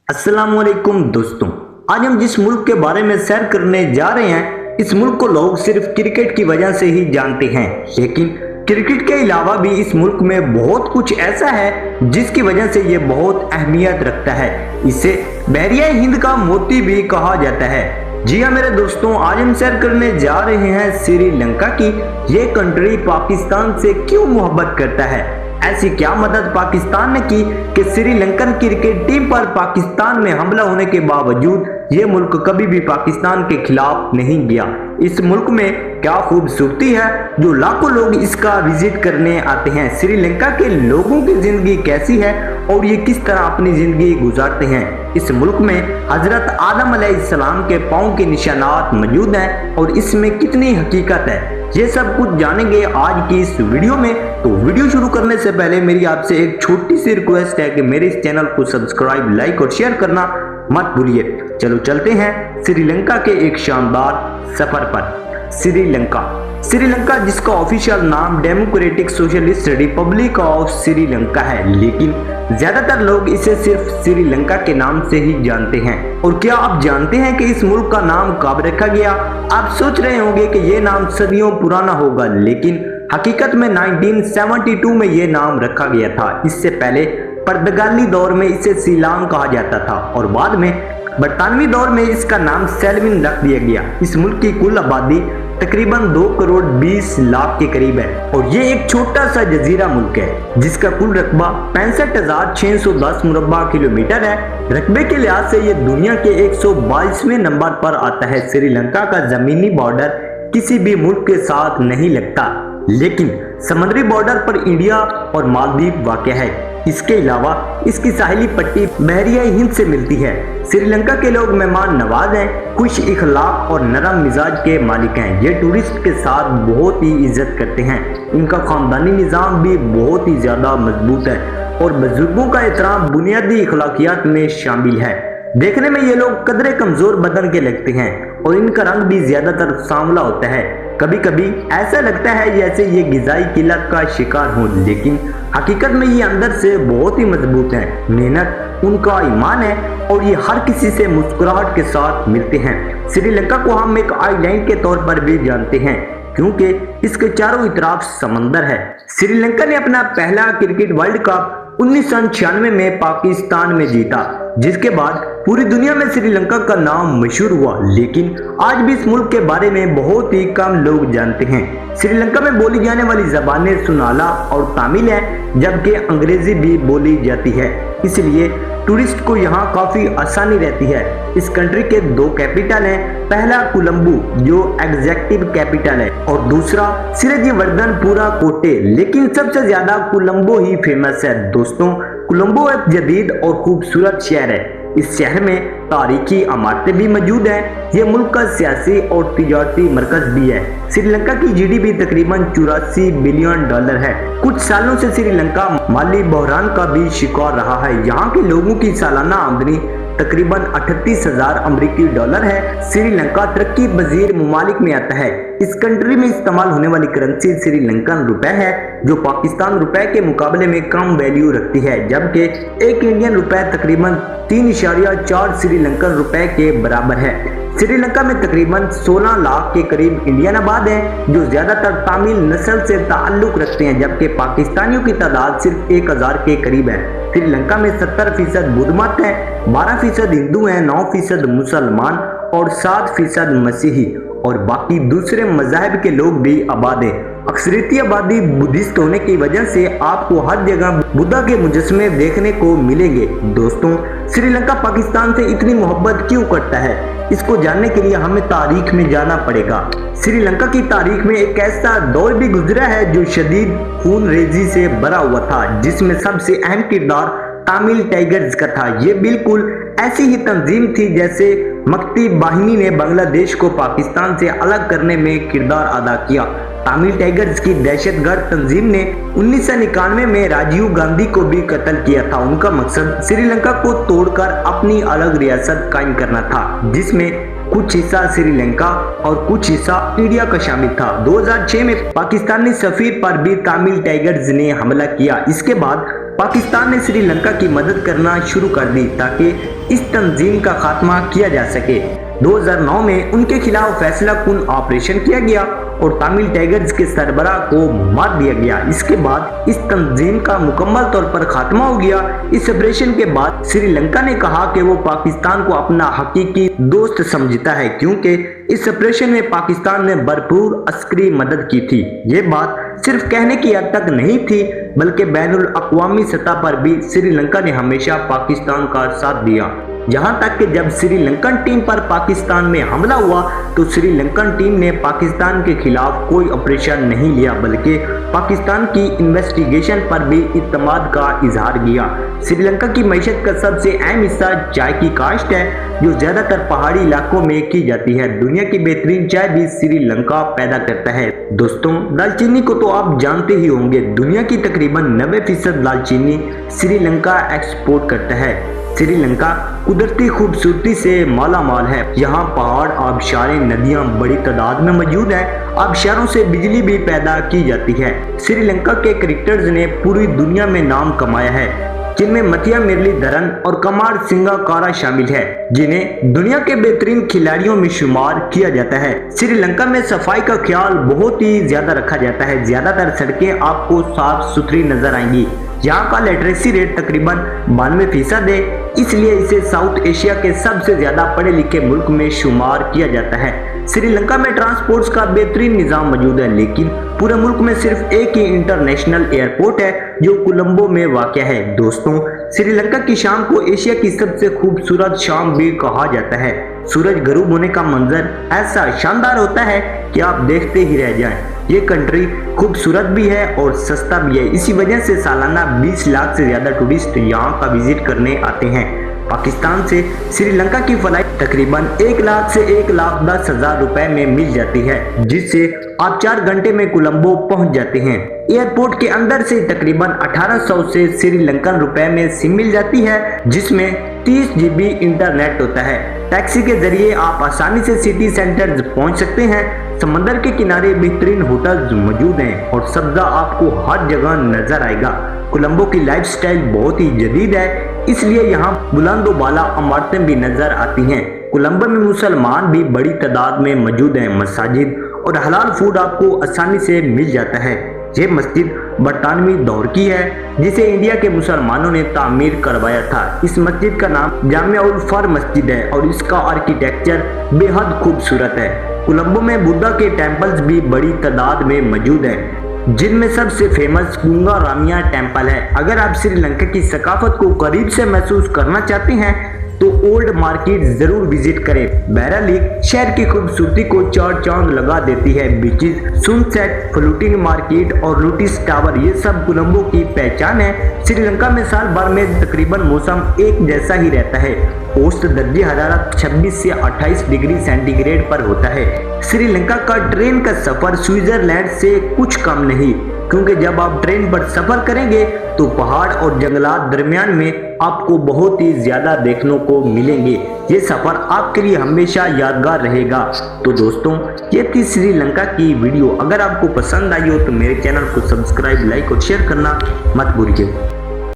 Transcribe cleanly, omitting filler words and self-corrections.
अस्सलाम वालेकुम दोस्तों। आज हम जिस मुल्क के बारे में सैर करने जा रहे हैं, इस मुल्क को लोग सिर्फ क्रिकेट की वजह से ही जानते हैं, लेकिन क्रिकेट के अलावा भी इस मुल्क में बहुत कुछ ऐसा है जिसकी वजह से ये बहुत अहमियत रखता है। इसे बहरिया हिंद का मोती भी कहा जाता है। जी हाँ मेरे दोस्तों, आज हम सैर करने जा रहे हैं श्रीलंका की। ये कंट्री पाकिस्तान से क्यों मोहब्बत करता है? ऐसी क्या मदद पाकिस्तान ने की कि श्रीलंकन क्रिकेट टीम पर पाकिस्तान में हमला होने के बावजूद ये मुल्क कभी भी पाकिस्तान के खिलाफ नहीं गया। इस मुल्क में क्या खूबसूरती है जो लाखों लोग इसका विजिट करने आते हैं। श्रीलंका के लोगों की जिंदगी कैसी है और ये किस तरह अपनी जिंदगी गुजारते हैं। इस मुल्क में हजरत आदम अलैहिस्सलाम के पांव के निशानात मौजूद हैं और इसमें कितनी हकीकत है, ये सब कुछ जानेंगे आज की इस वीडियो में। तो वीडियो शुरू करने से पहले मेरी आपसे एक छोटी सी रिक्वेस्ट है कि मेरे इस चैनल को सब्सक्राइब, लाइक और शेयर करना मत भूलिए। चलो चलते हैं श्रीलंका के एक शानदार सफर पर। श्रीलंका जिसका ऑफिशियल नाम democratic socialist Republic of Sri Lanka है, लेकिन ज्यादातर लोग इसे सिर्फ श्रीलंका के नाम से ही जानते हैं। और क्या आप जानते हैं कि इस मुल्क का नाम कब रखा गया? आप सोच रहे होंगे कि ये नाम सदियों पुराना होगा, लेकिन हकीकत में 1972 में ये नाम रखा गया था। इससे पहले पुर्तगाली दौर में इसे सीलांग कहा जाता था और बाद में बरतानवी दौर में इसका नाम सेल्विन रख दिया गया। इस मुल्क की कुल आबादी तकरीबन 2 करोड़ 20 लाख के करीब है और ये एक छोटा सा जजीरा मुल्क है जिसका कुल रकबा 65,610 मुरब्बा किलोमीटर है। रकबे के लिहाज से ये दुनिया के 122वें नंबर पर आता है। श्रीलंका का जमीनी बॉर्डर किसी भी मुल्क के साथ नहीं लगता, लेकिन समुद्री बॉर्डर पर इंडिया और मालदीव वाक़ है। इसके अलावा इसकी साहिली पट्टी बहरिया हिंद से मिलती है। श्रीलंका के लोग मेहमान नवाज हैं, खुश इखलाक और नरम मिजाज के मालिक हैं। ये टूरिस्ट के साथ बहुत ही इज्जत करते हैं। इनका खानदानी निज़ाम भी बहुत ही ज़्यादा मजबूत है और बुजुर्गों का एहतराम बुनियादी अखलाकियात में शामिल है। देखने में ये लोग कदरे कमजोर बदन के लगते हैं और इनका रंग भी ज्यादातर सांवला होता है। कभी कभी ऐसा लगता है जैसे ये गिजाई किल्लत का शिकार हो, लेकिन हकीकत में ये अंदर से बहुत ही मजबूत हैं। मेहनत उनका ईमान है और ये हर किसी से मुस्कुराहट के साथ मिलते हैं। श्रीलंका को हम एक आइलैंड के तौर पर भी जानते हैं क्योंकि इसके चारों तरफ समंदर है। श्रीलंका ने अपना पहला क्रिकेट वर्ल्ड कप 1996 में पाकिस्तान में जीता, जिसके बाद पूरी दुनिया में श्रीलंका का नाम मशहूर हुआ, लेकिन आज भी इस मुल्क के बारे में बहुत ही कम लोग जानते हैं। श्रीलंका में बोली जाने वाली जबानें सुनाला और तमिल है, जबकि अंग्रेजी भी बोली जाती है, इसलिए टूरिस्ट को यहाँ काफी आसानी रहती है। इस कंट्री के 2 कैपिटल हैं, पहला कोलंबो जो एग्जीक्यूटिव कैपिटल है और दूसरा सिराजवर्धनपुरा कोटे, लेकिन सबसे ज्यादा कोलंबो ही फेमस है। दोस्तों, कोलंबो एक जदीद और खूबसूरत शहर है। इस शहर में तारीखी इमारतें भी मौजूद हैं। ये मुल्क का सियासी और तिजारती मरकज भी है। श्रीलंका की जीडीपी तकरीबन 84 बिलियन डॉलर है। कुछ सालों से श्रीलंका माली बहरान का भी शिकार रहा है। यहाँ के लोगों की सालाना आमदनी तकरीबन 38,000 अमेरिकी डॉलर है। श्रीलंका तरक्की पजीर ममालिक में आता है। इस कंट्री में इस्तेमाल होने वाली करेंसी श्रीलंकन रुपए है, जो पाकिस्तान रुपए के मुकाबले में कम वैल्यू रखती है, जबकि एक इंडियन रुपए तकरीबन 3.4 श्रीलंकन रुपए के बराबर है। श्रीलंका में तकरीबन 16 लाख के करीब इंडियन आबाद हैं, जो ज्यादातर तमिल नस्ल से ताल्लुक रखते हैं, जबकि पाकिस्तानियों की तादाद सिर्फ 1000 के करीब है। श्रीलंका में 70% बुद्ध मत है, 12% हिंदू हैं, 9% मुसलमान और 7% मसीही और बाकी दूसरे मज़ाहिब के लोग भी आबाद हैं। अक्सरियती आबादी बुद्धिस्ट होने की वजह से आपको हर जगह बुद्धा के मुजस्मे देखने को मिलेंगे। दोस्तों, श्रीलंका पाकिस्तान से इतनी मोहब्बत क्यों करता है? इसको जानने के लिए हमें तारीख में जाना पड़ेगा। श्रीलंका की तारीख में एक ऐसा दौर भी गुजरा है जो शदीद खून रेजी से भरा हुआ था, जिसमें सबसे अहम किरदार तमिल टाइगर्स का था। ये बिल्कुल ऐसी ही तंजीम थी जैसे मक्ती बाहिनी ने बांग्लादेश को पाकिस्तान से अलग करने में किरदार अदा किया। तमिल टाइगर्स की दहशतगर्द तंजीम ने 1991 में राजीव गांधी को भी कत्ल किया था। उनका मकसद श्रीलंका को तोड़कर अपनी अलग रियासत कायम करना था, जिसमें कुछ हिस्सा श्रीलंका और कुछ हिस्सा इंडिया का शामिल था। 2006 में पाकिस्तानी सफीर पर भी तमिल टाइगर्स ने हमला किया। इसके बाद पाकिस्तान ने श्रीलंका की मदद करना शुरू कर दी ताकि इस तंजीम का खात्मा किया जा सके। 2009 में उनके खिलाफ फैसला कुन ऑपरेशन किया गया और तमिल टाइगर्स के सरबराह को मार दिया गया। इसके बाद इस तंजीम का मुकम्मल तौर पर खात्मा हो गया। इस ऑपरेशन के बाद श्रीलंका ने कहा कि वो पाकिस्तान को अपना हकीकी दोस्त समझता है, क्योंकि इस ऑपरेशन में पाकिस्तान ने भरपूर अस्करी मदद की थी। ये बात सिर्फ कहने की हद तक नहीं थी, बल्कि बैनुल अक़वामी सतह पर भी श्रीलंका ने हमेशा पाकिस्तान का साथ दिया। यहाँ तक कि जब श्रीलंकन टीम पर पाकिस्तान में हमला हुआ तो श्रीलंकन टीम ने पाकिस्तान के खिलाफ कोई ऑपरेशन नहीं लिया, बल्कि पाकिस्तान की इन्वेस्टिगेशन पर भी इत्मीनान का इजहार किया। श्रीलंका की मईशत का सबसे अहम हिस्सा चाय की काश्त है, जो ज्यादातर पहाड़ी इलाकों में की जाती है। दुनिया की बेहतरीन चाय भी श्रीलंका पैदा करता है। दोस्तों, दालचीनी को तो आप जानते ही होंगे। दुनिया की तकरीबन 90% दालचीनी श्रीलंका एक्सपोर्ट करता है। श्रीलंका कुदरती खूबसूरती से माला माल है। यहाँ पहाड़, आबशारें, नदियाँ बड़ी तादाद में मौजूद है। आबशारों से बिजली भी पैदा की जाती है। श्रीलंका के क्रिकेटर्स ने पूरी दुनिया में नाम कमाया है, जिनमें मथिया मुरलीधरन और कमार संगकारा शामिल है, जिन्हें दुनिया के बेहतरीन खिलाड़ियों में शुमार किया जाता है। श्रीलंका में सफाई का ख्याल बहुत ही ज्यादा रखा जाता है। ज्यादातर सड़कें आपको साफ सुथरी नजर आएंगी। यहाँ का लिटरेसी रेट तकरीबन 92% है, इसलिए इसे साउथ एशिया के सबसे ज्यादा पढ़े लिखे मुल्क में शुमार किया जाता है। श्रीलंका में ट्रांसपोर्ट्स का बेहतरीन निजाम मौजूद है, लेकिन पूरे मुल्क में सिर्फ एक ही इंटरनेशनल एयरपोर्ट है जो कोलंबो में वाक़ है। दोस्तों, श्रीलंका की शाम को एशिया की सबसे खूबसूरत शाम भी कहा जाता है। सूरज गरूब होने का मंजर ऐसा शानदार होता है कि आप देखते ही रह जाएं। ये कंट्री खूबसूरत भी है और सस्ता भी है। इसी वजह से सालाना 20 लाख से ज्यादा टूरिस्ट यहाँ का विजिट करने आते हैं। पाकिस्तान से श्रीलंका की फ्लाइट तकरीबन 1 लाख से 1,10,000 रुपए में मिल जाती है, जिससे आप 4 घंटे में कोलंबो पहुंच जाते हैं। एयरपोर्ट के अंदर से तकरीबन 1800 से श्रीलंकन रुपए में सिम मिल जाती है, जिसमें 30 GB इंटरनेट होता है। टैक्सी के जरिए आप आसानी से सिटी सेंटर पहुंच सकते हैं। समंदर के किनारे बेहतरीन होटल्स मौजूद हैं और सब्जा आपको हर जगह नजर आएगा। कोलंबो की लाइफस्टाइल बहुत ही जदीद है, इसलिए यहाँ बुलंदो बाला इमारतें भी नजर आती हैं। कोलंबो में मुसलमान भी बड़ी तादाद में मौजूद हैं। मसाजिद और हलाल फूड आपको आसानी से मिल जाता है। ये मस्जिद बरतानवी दौर की है, जिसे इंडिया के मुसलमानों ने तामीर करवाया था। इस मस्जिद का नाम जामिया उल फर मस्जिद है और इसका आर्किटेक्चर बेहद खूबसूरत है। कोलंबो में बुद्धा के टेम्पल्स भी बड़ी तादाद में मौजूद हैं, जिनमें सबसे फेमस गुंगा रामिया टेम्पल है। अगर आप श्रीलंका की सकाफत को करीब से महसूस करना चाहते हैं तो ओल्ड मार्केट जरूर विजिट करें। बैरा लेक शहर की खूबसूरती को चार चांद लगा देती है। बीचेस, सनसेट, फ्लोटिंग मार्केट और लूटिस टावर, ये सब कोलंबो की पहचान है। श्रीलंका में साल भर में तकरीबन मौसम एक जैसा ही रहता है। औसत दर्जे हरारत 26 से 28 डिग्री सेंटीग्रेड पर होता है। श्रीलंका का ट्रेन का सफर स्विट्जरलैंड से कुछ कम नहीं, क्योंकि जब आप ट्रेन पर सफर करेंगे तो पहाड़ और जंगलात दरमियान में आपको बहुत ही ज्यादा देखने को मिलेंगे। ये सफर आपके लिए हमेशा यादगार रहेगा। तो दोस्तों, ये थी श्रीलंका की वीडियो। अगर आपको पसंद आई हो तो मेरे चैनल को सब्सक्राइब, लाइक और शेयर करना मत भूलिए।